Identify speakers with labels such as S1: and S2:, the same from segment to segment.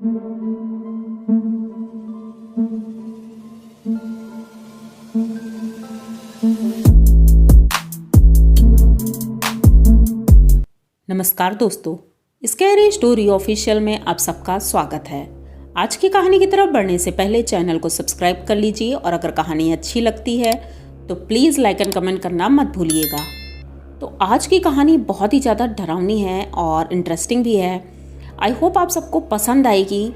S1: नमस्कार दोस्तों, scary story official में आप सबका स्वागत है। आज की कहानी की तरफ बढ़ने से पहले चैनल को सब्सक्राइब कर लीजिए और अगर कहानी अच्छी लगती है तो प्लीज़ लाइक एंड कमेंट करना मत भूलिएगा। तो आज की कहानी बहुत ही ज़्यादा डरावनी है और इंटरेस्टिंग भी है। आई होप आप सबको पसंद आएगी।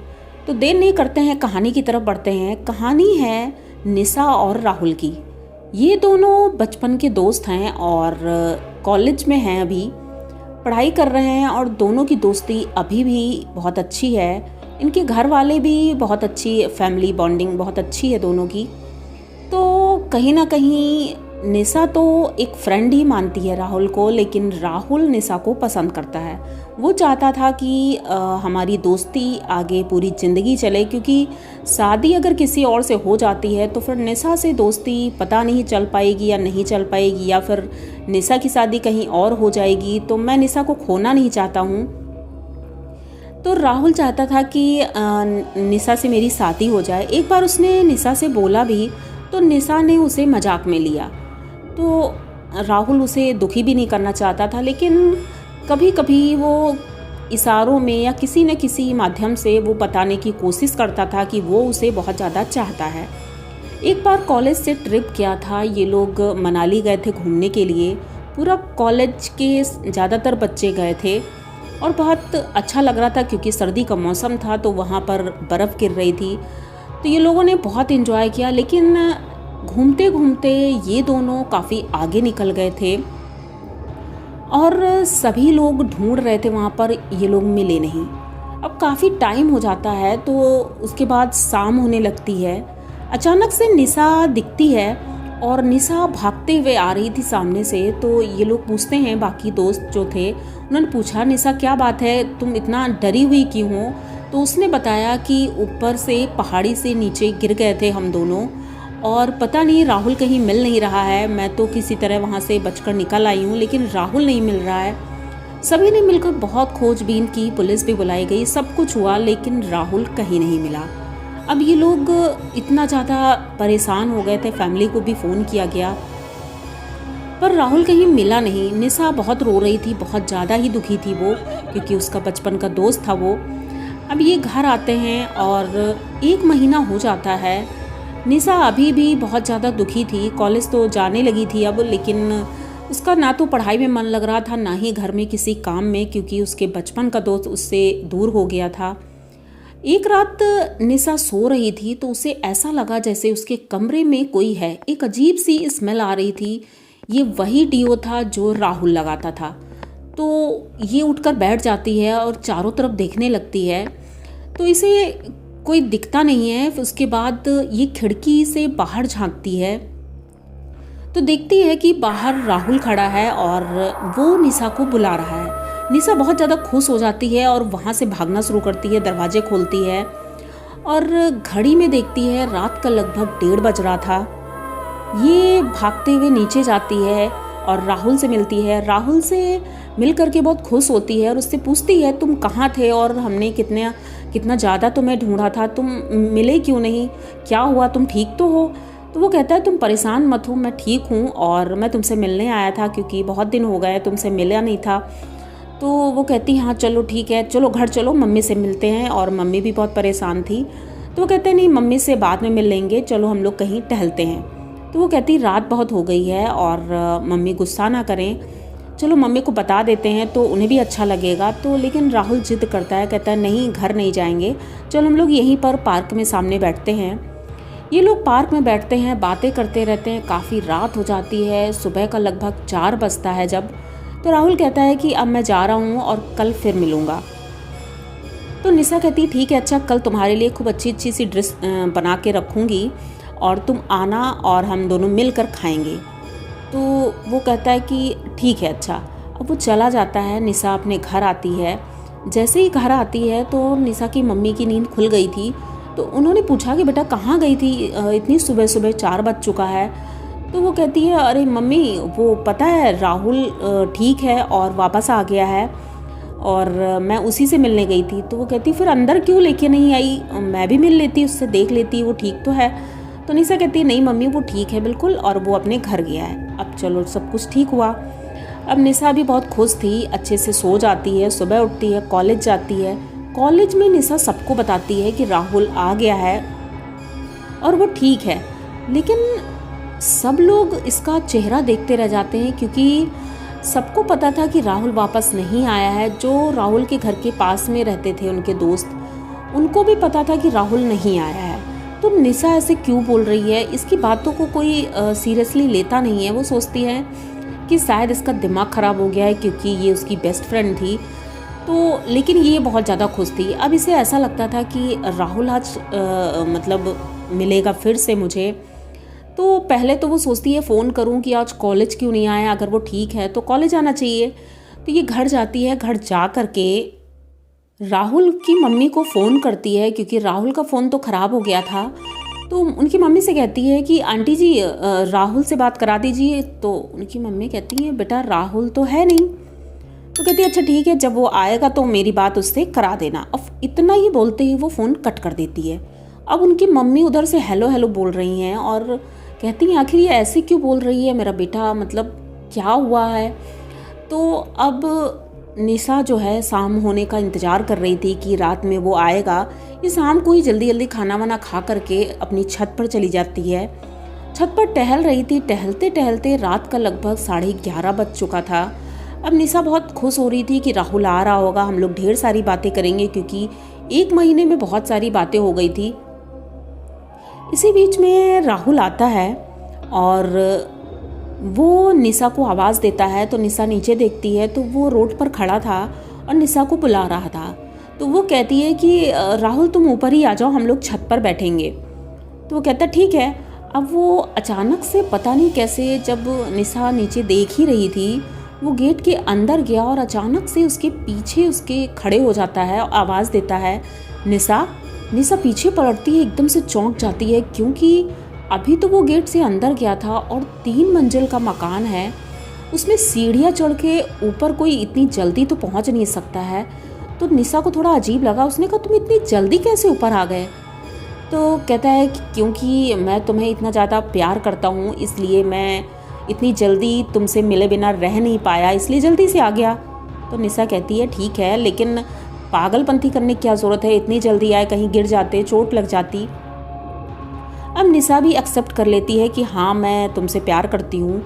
S1: तो देर नहीं करते हैं, कहानी की तरफ बढ़ते हैं। कहानी है निशा और राहुल की। ये दोनों बचपन के दोस्त हैं और कॉलेज में हैं, अभी पढ़ाई कर रहे हैं और दोनों की दोस्ती अभी भी बहुत अच्छी है। इनके घर वाले भी बहुत अच्छी, फैमिली बॉन्डिंग बहुत अच्छी है दोनों की। तो कहीं ना कहीं निशा तो एक फ्रेंड ही मानती है राहुल को, लेकिन राहुल निशा को पसंद करता है। वो चाहता था कि हमारी दोस्ती आगे पूरी ज़िंदगी चले, क्योंकि शादी अगर किसी और से हो जाती है तो फिर निशा से दोस्ती पता नहीं चल पाएगी या नहीं चल पाएगी, या फिर निशा की शादी कहीं और हो जाएगी। तो मैं निशा को खोना नहीं चाहता हूँ। तो राहुल चाहता था कि निशा से मेरी शादी हो जाए। एक बार उसने निशा से बोला भी, तो निशा ने उसे मजाक में लिया। तो राहुल उसे दुखी भी नहीं करना चाहता था, लेकिन कभी कभी वो इशारों में या किसी न किसी माध्यम से वो बताने की कोशिश करता था कि वो उसे बहुत ज़्यादा चाहता है। एक बार कॉलेज से ट्रिप किया था, ये लोग मनाली गए थे घूमने के लिए। पूरा कॉलेज के ज़्यादातर बच्चे गए थे और बहुत अच्छा लग रहा था, क्योंकि सर्दी का मौसम था तो वहाँ पर बर्फ़ गिर रही थी। तो ये लोगों ने बहुत एंजॉय किया, लेकिन घूमते घूमते ये दोनों काफ़ी आगे निकल गए थे और सभी लोग ढूंढ रहे थे वहाँ पर, ये लोग मिले नहीं। अब काफ़ी टाइम हो जाता है, तो उसके बाद शाम होने लगती है। अचानक से निशा दिखती है और निशा भागते हुए आ रही थी सामने से। तो ये लोग पूछते हैं, बाकी दोस्त जो थे उन्होंने पूछा, निशा क्या बात है, तुम इतना डरी हुई क्यों हो? तो उसने बताया कि ऊपर से पहाड़ी से नीचे गिर गए थे हम दोनों और पता नहीं राहुल कहीं मिल नहीं रहा है। मैं तो किसी तरह वहाँ से बचकर निकल आई हूँ, लेकिन राहुल नहीं मिल रहा है। सभी ने मिलकर बहुत खोजबीन की, पुलिस भी बुलाई गई, सब कुछ हुआ, लेकिन राहुल कहीं नहीं मिला। अब ये लोग इतना ज़्यादा परेशान हो गए थे, फैमिली को भी फ़ोन किया गया, पर राहुल कहीं मिला नहीं। निशा बहुत रो रही थी, बहुत ज़्यादा ही दुखी थी वो, क्योंकि उसका बचपन का दोस्त था वो। अब ये घर आते हैं और 1 महीना हो जाता है। निशा अभी भी बहुत ज़्यादा दुखी थी। कॉलेज तो जाने लगी थी अब, लेकिन उसका ना तो पढ़ाई में मन लग रहा था, ना ही घर में किसी काम में, क्योंकि उसके बचपन का दोस्त उससे दूर हो गया था। एक रात निशा सो रही थी तो उसे ऐसा लगा जैसे उसके कमरे में कोई है। एक अजीब सी स्मेल आ रही थी। ये वही डिओ था जो राहुल लगाता था। तो ये उठकर बैठ जाती है और चारों तरफ देखने लगती है, तो इसे कोई दिखता नहीं है। उसके बाद ये खिड़की से बाहर झांकती है तो देखती है कि बाहर राहुल खड़ा है और वो निशा को बुला रहा है। निशा बहुत ज़्यादा खुश हो जाती है और वहाँ से भागना शुरू करती है, दरवाजे खोलती है और घड़ी में देखती है रात का लगभग 1:30 बज रहा था। ये भागते हुए नीचे जाती है और राहुल से मिलती है। राहुल से मिल करके बहुत खुश होती है और उससे पूछती है, तुम कहाँ थे और हमने कितना ज़्यादा तुम्हें ढूंढा था, तुम मिले क्यों नहीं, क्या हुआ, तुम ठीक तो हो? तो वो कहता है, तुम परेशान मत हो, मैं ठीक हूँ और मैं तुमसे मिलने आया था, क्योंकि बहुत दिन हो गए तुमसे मिला नहीं था। तो वो कहती, हाँ चलो ठीक है, चलो घर चलो, मम्मी से मिलते हैं। और मम्मी भी बहुत परेशान थी, तो वो कहते हैं, नहीं मम्मी से बाद में मिल लेंगे, चलो हम लोग कहीं टहलते हैं। तो वो कहती, रात बहुत हो गई है और मम्मी गुस्सा ना करें, चलो मम्मी को बता देते हैं तो उन्हें भी अच्छा लगेगा। तो लेकिन राहुल जिद करता है, कहता है नहीं घर नहीं जाएंगे, चलो हम लोग यहीं पर पार्क में सामने बैठते हैं। ये लोग पार्क में बैठते हैं, बातें करते रहते हैं। काफ़ी रात हो जाती है, सुबह का लगभग 4 बजता है जब। तो राहुल कहता है कि अब मैं जा रहा हूँ और कल फिर मिलूँगा। तो निशा कहती, ठीक है, अच्छा कल तुम्हारे लिए खूब अच्छी सी ड्रेस बना के रखूँगी और तुम आना और हम दोनों मिलकर खाएंगे। तो वो कहता है कि ठीक है अच्छा। अब वो चला जाता है। निशा अपने घर आती है। जैसे ही घर आती है तो निशा की मम्मी की नींद खुल गई थी। तो उन्होंने पूछा कि बेटा कहाँ गई थी, इतनी सुबह सुबह 4 बज चुका है। तो वो कहती है, अरे मम्मी वो पता है राहुल ठीक है और वापस आ गया है। और मैं उसी से मिलने गई थी। तो वो कहती फिर अंदर क्यों लेके नहीं आई, मैं भी मिल लेती, उससे देख लेती वो ठीक तो है। तो निशा कहती है नहीं मम्मी वो ठीक है बिल्कुल, और वो अपने घर गया है। अब चलो सब कुछ ठीक हुआ। अब निशा भी बहुत खुश थी, अच्छे से सो जाती है, सुबह उठती है, कॉलेज जाती है। कॉलेज में निशा सबको बताती है कि राहुल आ गया है और वो ठीक है, लेकिन सब लोग इसका चेहरा देखते रह जाते हैं, क्योंकि सबको पता था कि राहुल वापस नहीं आया है। जो राहुल के घर के पास में रहते थे उनके दोस्त, उनको भी पता था कि राहुल नहीं आया है। तो निशा ऐसे क्यों बोल रही है, इसकी बातों को कोई सीरियसली लेता नहीं है। वो सोचती है कि शायद इसका दिमाग ख़राब हो गया है, क्योंकि ये उसकी बेस्ट फ्रेंड थी। तो लेकिन ये बहुत ज़्यादा खुश थी। अब इसे ऐसा लगता था कि राहुल आज मतलब मिलेगा फिर से मुझे। तो पहले तो वो सोचती है फ़ोन करूं कि आज कॉलेज क्यों नहीं आया, अगर वो ठीक है तो कॉलेज आना चाहिए। तो ये घर जाती है, घर जा कर के राहुल की मम्मी को फ़ोन करती है, क्योंकि राहुल का फ़ोन तो ख़राब हो गया था। तो उनकी मम्मी से कहती है कि आंटी जी राहुल से बात करा दीजिए। तो उनकी मम्मी कहती है बेटा राहुल तो है नहीं। तो कहती है अच्छा ठीक है, जब वो आएगा तो मेरी बात उससे करा देना। अब इतना ही बोलते ही वो फ़ोन कट कर देती है। अब उनकी मम्मी उधर से हेलो हेलो बोल रही हैं और कहती हैं आखिर ये ऐसे क्यों बोल रही है मेरा बेटा, मतलब क्या हुआ है। तो अब निशा जो है शाम होने का इंतज़ार कर रही थी कि रात में वो आएगा। ये शाम को ही जल्दी जल्दी खाना वाना खा करके अपनी छत पर चली जाती है। छत पर टहल रही थी, टहलते टहलते रात का लगभग 11:30 बज चुका था। अब निशा बहुत खुश हो रही थी कि राहुल आ रहा होगा, हम लोग ढेर सारी बातें करेंगे, क्योंकि 1 महीने में बहुत सारी बातें हो गई थी। इसी बीच में राहुल आता है और वो निशा को आवाज़ देता है। तो निशा नीचे देखती है तो वो रोड पर खड़ा था और निशा को बुला रहा था। तो वो कहती है कि राहुल तुम ऊपर ही आ जाओ, हम लोग छत पर बैठेंगे। तो वो कहता ठीक है। अब वो अचानक से पता नहीं कैसे, जब निशा नीचे देख ही रही थी, वो गेट के अंदर गया और अचानक से उसके पीछे उसके खड़े हो जाता है और आवाज़ देता है निशा। निशा पीछे पलटती है, एकदम से चौंक जाती है, क्योंकि अभी तो वो गेट से अंदर गया था और 3 मंजिल का मकान है, उसमें सीढ़ियाँ चढ़ के ऊपर कोई इतनी जल्दी तो पहुंच नहीं सकता है। तो निशा को थोड़ा अजीब लगा, उसने कहा तुम इतनी जल्दी कैसे ऊपर आ गए। तो कहता है कि क्योंकि मैं तुम्हें इतना ज़्यादा प्यार करता हूँ, इसलिए मैं इतनी जल्दी तुमसे मिले बिना रह नहीं पाया, इसलिए जल्दी से आ गया। तो निशा कहती है ठीक है, लेकिन पागलपंती करने की क्या ज़रूरत है, इतनी जल्दी आए, कहीं गिर जाते, चोट लग जाती। अब निशा भी एक्सेप्ट कर लेती है कि हाँ मैं तुमसे प्यार करती हूँ।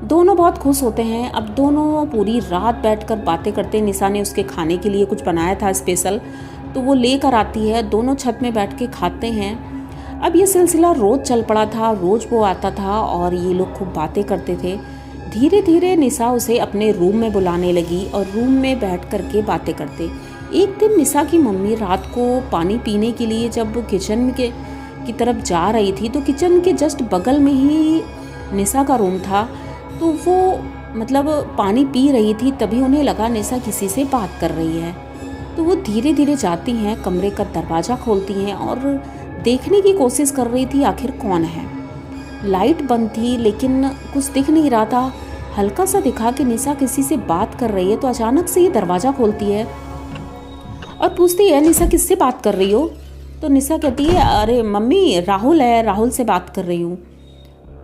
S1: दोनों बहुत खुश होते हैं। अब दोनों पूरी रात बैठकर बातें करते। निशा ने उसके खाने के लिए कुछ बनाया था स्पेशल, तो वो लेकर आती है, दोनों छत में बैठ के खाते हैं। अब ये सिलसिला रोज़ चल पड़ा था, रोज़ वो आता था और ये लोग खूब बातें करते थे। धीरे धीरे निशा उसे अपने रूम में बुलाने लगी और रूम में बैठ कर के बातें करते। एक दिन निशा की मम्मी रात को पानी पीने के लिए जब किचन की तरफ जा रही थी, तो किचन के जस्ट बगल में ही निशा का रूम था। तो वो मतलब पानी पी रही थी, तभी उन्हें लगा निशा किसी से बात कर रही है। तो वो धीरे धीरे जाती हैं, कमरे का दरवाज़ा खोलती हैं और देखने की कोशिश कर रही थी आखिर कौन है। लाइट बंद थी लेकिन कुछ दिख नहीं रहा था। हल्का सा दिखा कि निशा किसी से बात कर रही है। तो अचानक से ये दरवाज़ा खोलती है और पूछती है निशा किससे बात कर रही हो। तो निशा कहती है अरे मम्मी राहुल है, राहुल से बात कर रही हूँ।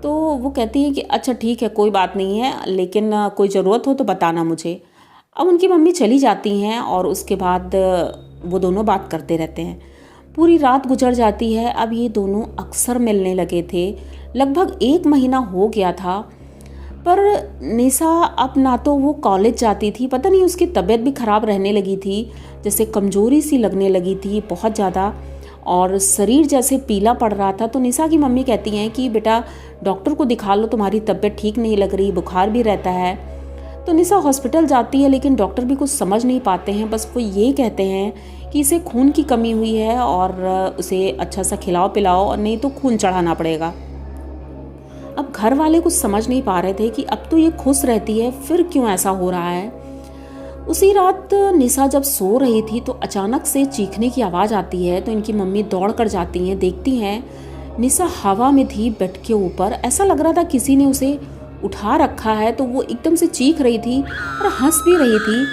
S1: तो वो कहती है कि अच्छा ठीक है कोई बात नहीं है, लेकिन कोई ज़रूरत हो तो बताना मुझे। अब उनकी मम्मी चली जाती हैं और उसके बाद वो दोनों बात करते रहते हैं। पूरी रात गुजर जाती है। अब ये दोनों अक्सर मिलने लगे थे, लगभग 1 महीना हो गया था। पर निशा अब ना तो वो कॉलेज जाती थी, पता नहीं उसकी तबीयत भी ख़राब रहने लगी थी, जैसे कमज़ोरी सी लगने लगी थी बहुत ज़्यादा, और शरीर जैसे पीला पड़ रहा था। तो निशा की मम्मी कहती हैं कि बेटा डॉक्टर को दिखा लो, तुम्हारी तबीयत ठीक नहीं लग रही, बुखार भी रहता है। तो निशा हॉस्पिटल जाती है, लेकिन डॉक्टर भी कुछ समझ नहीं पाते हैं, बस वो ये कहते हैं कि इसे खून की कमी हुई है और उसे अच्छा सा खिलाओ पिलाओ और नहीं तो खून चढ़ाना पड़ेगा। अब घर वाले कुछ समझ नहीं पा रहे थे कि अब तो ये खुश रहती है, फिर क्यों ऐसा हो रहा है। उसी रात निशा जब सो रही थी तो अचानक से चीखने की आवाज़ आती है। तो इनकी मम्मी दौड़ कर जाती हैं, देखती हैं निशा हवा में थी बेड के ऊपर। ऐसा लग रहा था किसी ने उसे उठा रखा है। तो वो एकदम से चीख रही थी और हंस भी रही थी।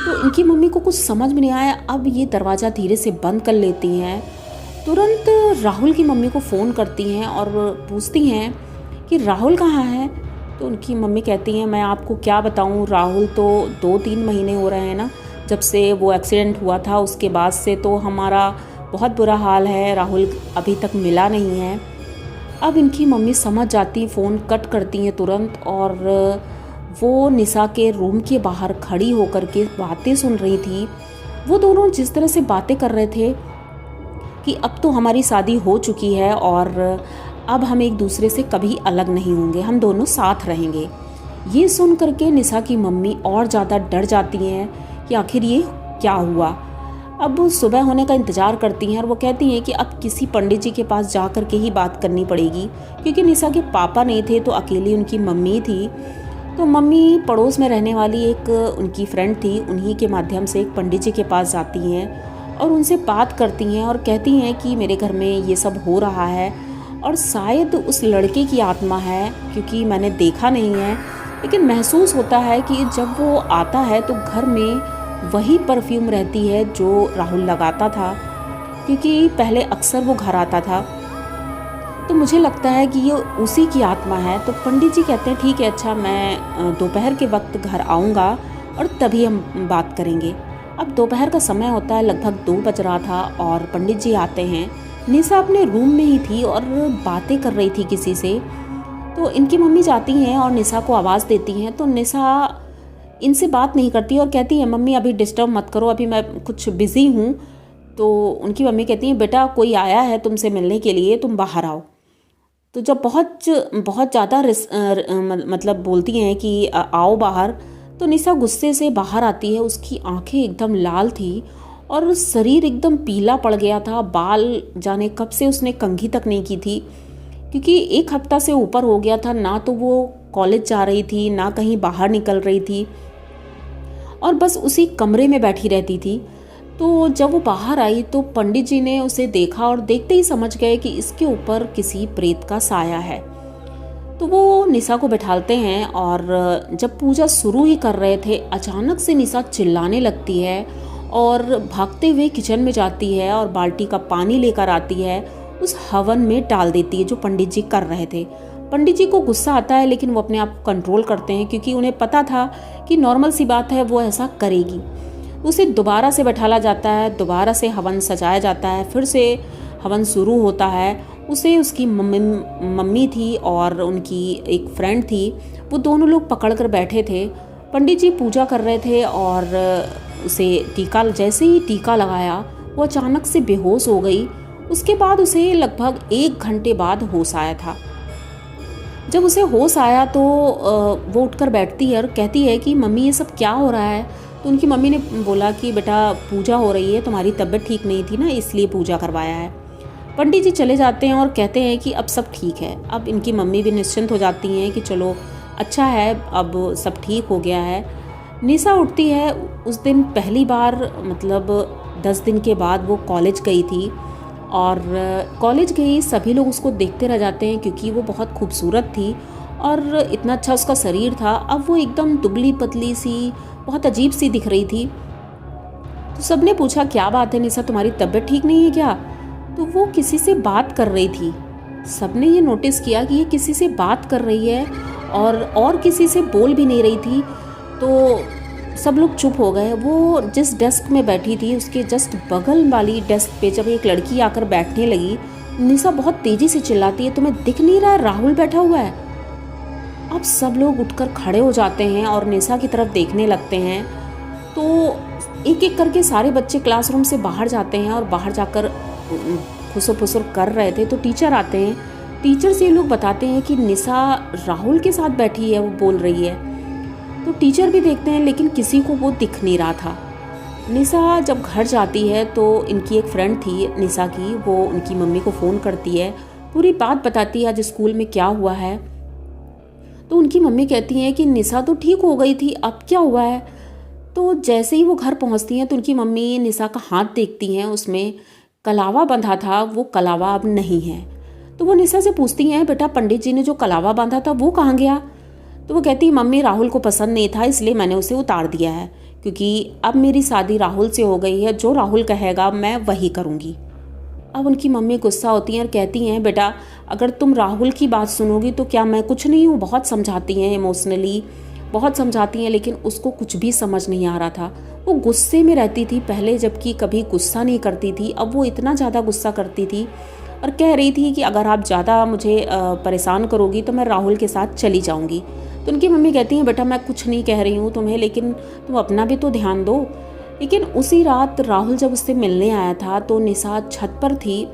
S1: तो इनकी मम्मी को कुछ समझ में नहीं आया। अब ये दरवाज़ा धीरे से बंद कर लेती हैं। तुरंत राहुल की मम्मी को फ़ोन करती हैं और पूछती हैं कि राहुल कहाँ है। तो उनकी मम्मी कहती हैं, मैं आपको क्या बताऊँ, राहुल तो 2-3 महीने हो रहे हैं ना, जब से वो एक्सीडेंट हुआ था उसके बाद से तो हमारा बहुत बुरा हाल है। राहुल अभी तक मिला नहीं है। अब इनकी मम्मी समझ जाती, फ़ोन कट करती हैं तुरंत, और वो निशा के रूम के बाहर खड़ी होकर के बातें सुन रही थी। वो दोनों जिस तरह से बातें कर रहे थे कि अब तो हमारी शादी हो चुकी है और अब हम एक दूसरे से कभी अलग नहीं होंगे, हम दोनों साथ रहेंगे। ये सुन करके निशा की मम्मी और ज़्यादा डर जाती हैं कि आखिर ये क्या हुआ। अब सुबह होने का इंतज़ार करती हैं और वो कहती हैं कि अब किसी पंडित जी के पास जा कर के ही बात करनी पड़ेगी, क्योंकि निशा के पापा नहीं थे तो अकेली उनकी मम्मी थी। तो मम्मी पड़ोस में रहने वाली एक उनकी फ्रेंड थी, उन्हीं के माध्यम से एक पंडित जी के पास जाती हैं और उनसे बात करती हैं और कहती हैं कि मेरे घर में ये सब हो रहा है और शायद उस लड़के की आत्मा है, क्योंकि मैंने देखा नहीं है लेकिन महसूस होता है कि जब वो आता है तो घर में वही परफ्यूम रहती है जो राहुल लगाता था, क्योंकि पहले अक्सर वो घर आता था। तो मुझे लगता है कि ये उसी की आत्मा है। तो पंडित जी कहते हैं ठीक है, अच्छा मैं दोपहर के वक्त घर आऊँगा और तभी हम बात करेंगे। अब दोपहर का समय होता है, लगभग 2 बज रहा था और पंडित जी आते हैं। निशा अपने रूम में ही थी और बातें कर रही थी किसी से। तो इनकी मम्मी जाती हैं और निशा को आवाज़ देती हैं। तो निशा इनसे बात नहीं करती और कहती है, मम्मी अभी डिस्टर्ब मत करो, अभी मैं कुछ बिज़ी हूँ। तो उनकी मम्मी कहती हैं, बेटा कोई आया है तुमसे मिलने के लिए, तुम बाहर आओ। तो जब बहुत ज़्यादा मतलब बोलती हैं कि आओ बाहर, तो निशा गुस्से से बाहर आती है। उसकी आंखें एकदम लाल थी और शरीर एकदम पीला पड़ गया था। बाल जाने कब से उसने कंघी तक नहीं की थी, क्योंकि 1 हफ्ता से ऊपर हो गया था। ना तो वो कॉलेज जा रही थी, ना कहीं बाहर निकल रही थी और बस उसी कमरे में बैठी रहती थी। तो जब वो बाहर आई तो पंडित जी ने उसे देखा और देखते ही समझ गए कि इसके ऊपर किसी प्रेत का साया है। तो वो निशा को बैठालते हैं और जब पूजा शुरू ही कर रहे थे, अचानक से निशा चिल्लाने लगती है और भागते हुए किचन में जाती है और बाल्टी का पानी लेकर आती है, उस हवन में डाल देती है जो पंडित जी कर रहे थे। पंडित जी को गुस्सा आता है लेकिन वो अपने आप को कंट्रोल करते हैं, क्योंकि उन्हें पता था कि नॉर्मल सी बात है, वो ऐसा करेगी। उसे दोबारा से बैठाला जाता है, दोबारा से हवन सजाया जाता है, फिर से हवन शुरू होता है। उसे उसकी मम्मी थी और उनकी एक फ्रेंड थी, वो दोनों लोग पकड़ कर बैठे थे। पंडित जी पूजा कर रहे थे और उसे टीका, जैसे ही टीका लगाया वो अचानक से बेहोश हो गई। उसके बाद उसे लगभग 1 घंटे बाद होश आया था। जब उसे होश आया तो वो उठकर बैठती है और कहती है कि मम्मी ये सब क्या हो रहा है। तो उनकी मम्मी ने बोला कि बेटा पूजा हो रही है, तुम्हारी तबीयत ठीक नहीं थी ना, इसलिए पूजा करवाया है। पंडित जी चले जाते हैं और कहते हैं कि अब सब ठीक है। अब इनकी मम्मी भी निश्चिंत हो जाती हैं कि चलो अच्छा है, अब सब ठीक हो गया है। निशा उठती है। उस दिन पहली बार, मतलब 10 दिन के बाद वो कॉलेज गई थी और कॉलेज गई, सभी लोग उसको देखते रह जाते हैं क्योंकि वो बहुत खूबसूरत थी और इतना अच्छा उसका शरीर था। अब वो एकदम दुबली पतली सी, बहुत अजीब सी दिख रही थी। तो सबने पूछा क्या बात है निशा, तुम्हारी तबीयत ठीक नहीं है क्या? तो वो किसी से बात कर रही थी। सबने ये नोटिस किया कि ये किसी से बात कर रही है और किसी से बोल भी नहीं रही थी। तो सब लोग चुप हो गए। वो जिस डेस्क में बैठी थी उसके जस्ट बगल वाली डेस्क पे जब एक लड़की आकर बैठने लगी, निशा बहुत तेजी से चिल्लाती है, तुम्हें दिख नहीं रहा है राहुल बैठा हुआ है? अब सब लोग उठकर खड़े हो जाते हैं और निशा की तरफ देखने लगते हैं। तो एक एक करके सारे बच्चे क्लासरूम से बाहर जाते हैं और बाहर जाकर फुसुर फुसुर कर रहे थे। तो टीचर आते हैं। टीचर से ये लोग बताते हैं कि निशा राहुल के साथ बैठी है, वो बोल रही है। तो टीचर भी देखते हैं लेकिन किसी को वो दिख नहीं रहा था। निशा जब घर जाती है तो इनकी एक फ्रेंड थी निशा की, वो उनकी मम्मी को फ़ोन करती है, पूरी बात बताती है आज स्कूल में क्या हुआ है। तो उनकी मम्मी कहती हैं कि निशा तो ठीक हो गई थी, अब क्या हुआ है? तो जैसे ही वो घर पहुंचती हैं तो उनकी मम्मी निशा का हाथ देखती हैं, उसमें कलावा बंधा था, वो कलावा अब नहीं है। तो वो निशा से पूछती हैं, बेटा पंडित जी ने जो कलावा बांधा था वो कहाँ गया? तो वो कहती है मम्मी राहुल को पसंद नहीं था इसलिए मैंने उसे उतार दिया है, क्योंकि अब मेरी शादी राहुल से हो गई है, जो राहुल कहेगा मैं वही करूँगी। अब उनकी मम्मी गुस्सा होती हैं और कहती हैं बेटा अगर तुम राहुल की बात सुनोगी तो क्या मैं कुछ नहीं हूँ। बहुत समझाती हैं, इमोशनली बहुत समझाती हैं, लेकिन उसको कुछ भी समझ नहीं आ रहा था। वो गुस्से में रहती थी पहले, जबकि कभी गुस्सा नहीं करती थी, अब वो इतना ज़्यादा गुस्सा करती थी और कह रही थी कि अगर आप ज़्यादा मुझे परेशान करोगी तो मैं राहुल के साथ चली जाऊँगी। तो उनकी मम्मी कहती हैं बेटा मैं कुछ नहीं कह रही हूँ तुम्हें, लेकिन तुम अपना भी तो ध्यान दो। लेकिन उसी रात राहुल जब उससे मिलने आया था तो निशा छत पर थी,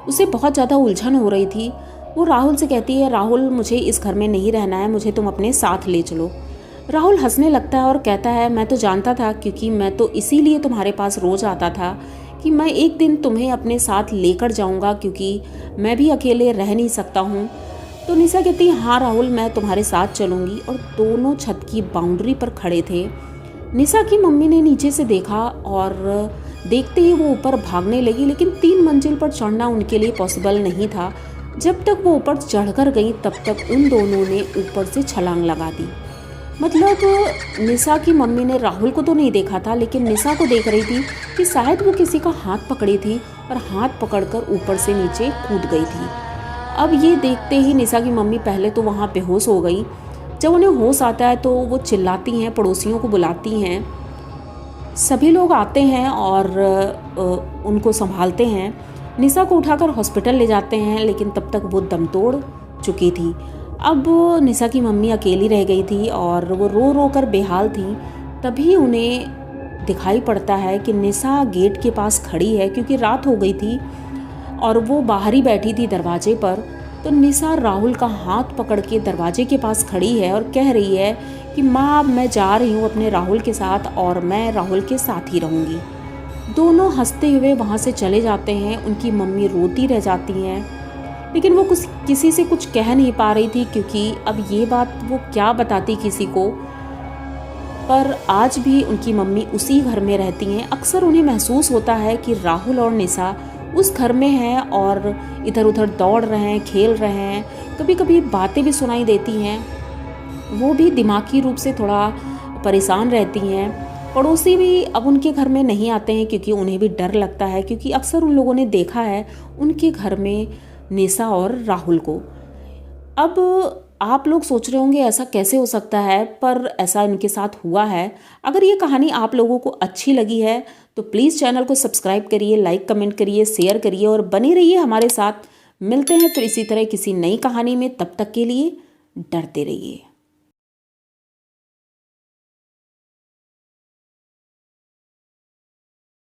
S1: उसे बहुत ज़्यादा उलझन हो रही थी। वो राहुल से कहती है राहुल मुझे इस घर में नहीं रहना है, मुझे तुम अपने साथ ले चलो। राहुल हंसने लगता है और कहता है मैं तो जानता था, क्योंकि मैं तो इसीलिए तुम्हारे पास रोज़ आता था कि मैं एक दिन तुम्हें अपने साथ लेकर जाऊंगा, क्योंकि मैं भी अकेले रह नहीं सकता हूँ। तो निशा कहती है हाँ राहुल मैं तुम्हारे साथ चलूँगी। और दोनों छत की बाउंड्री पर खड़े थे। निशा की मम्मी ने नीचे से देखा और देखते ही वो ऊपर भागने लगी, लेकिन 3 मंजिल पर चढ़ना उनके लिए पॉसिबल नहीं था। जब तक वो ऊपर चढ़कर गई तब तक उन दोनों ने ऊपर से छलांग लगा दी। मतलब निशा की मम्मी ने राहुल को तो नहीं देखा था, लेकिन निशा को देख रही थी कि शायद वो किसी का हाथ पकड़ी थी और हाथ पकड़कर ऊपर से नीचे कूद गई थी। अब ये देखते ही निशा की मम्मी पहले तो वहाँ बेहोश हो गई। जब उन्हें होश आता है तो वो चिल्लाती हैं, पड़ोसियों को बुलाती हैं। सभी लोग आते हैं और उनको संभालते हैं। निशा को उठाकर हॉस्पिटल ले जाते हैं, लेकिन तब तक वो दम तोड़ चुकी थी। अब निशा की मम्मी अकेली रह गई थी और वो रो रो कर बेहाल थी। तभी उन्हें दिखाई पड़ता है कि निशा गेट के पास खड़ी है, क्योंकि रात हो गई थी और वो बाहर ही बैठी थी दरवाजे पर। तो निशा राहुल का हाथ पकड़ के दरवाजे के पास खड़ी है और कह रही है कि माँ अब मैं जा रही हूँ अपने राहुल के साथ और मैं राहुल के साथ ही रहूँगी। दोनों हंसते हुए वहाँ से चले जाते हैं। उनकी मम्मी रोती रह जाती हैं, लेकिन वो किसी से कुछ कह नहीं पा रही थी, क्योंकि अब ये बात वो क्या बताती किसी को। पर आज भी उनकी मम्मी उसी घर में रहती हैं। अक्सर उन्हें महसूस होता है कि राहुल और निशा उस घर में हैं और इधर उधर दौड़ रहे हैं, खेल रहे हैं। कभी कभी बातें भी सुनाई देती हैं। वो भी दिमागी रूप से थोड़ा परेशान रहती हैं। पड़ोसी भी अब उनके घर में नहीं आते हैं, क्योंकि उन्हें भी डर लगता है, क्योंकि अक्सर उन लोगों ने देखा है उनके घर में निशा और राहुल को। अब आप लोग सोच रहे होंगे ऐसा कैसे हो सकता है, पर ऐसा इनके साथ हुआ है। अगर ये कहानी आप लोगों को अच्छी लगी है तो प्लीज़ चैनल को सब्सक्राइब करिए, लाइक कमेंट करिए, शेयर करिए और बने रहिए हमारे साथ। मिलते हैं फिर इसी तरह किसी नई कहानी में। तब तक के लिए डरते रहिए।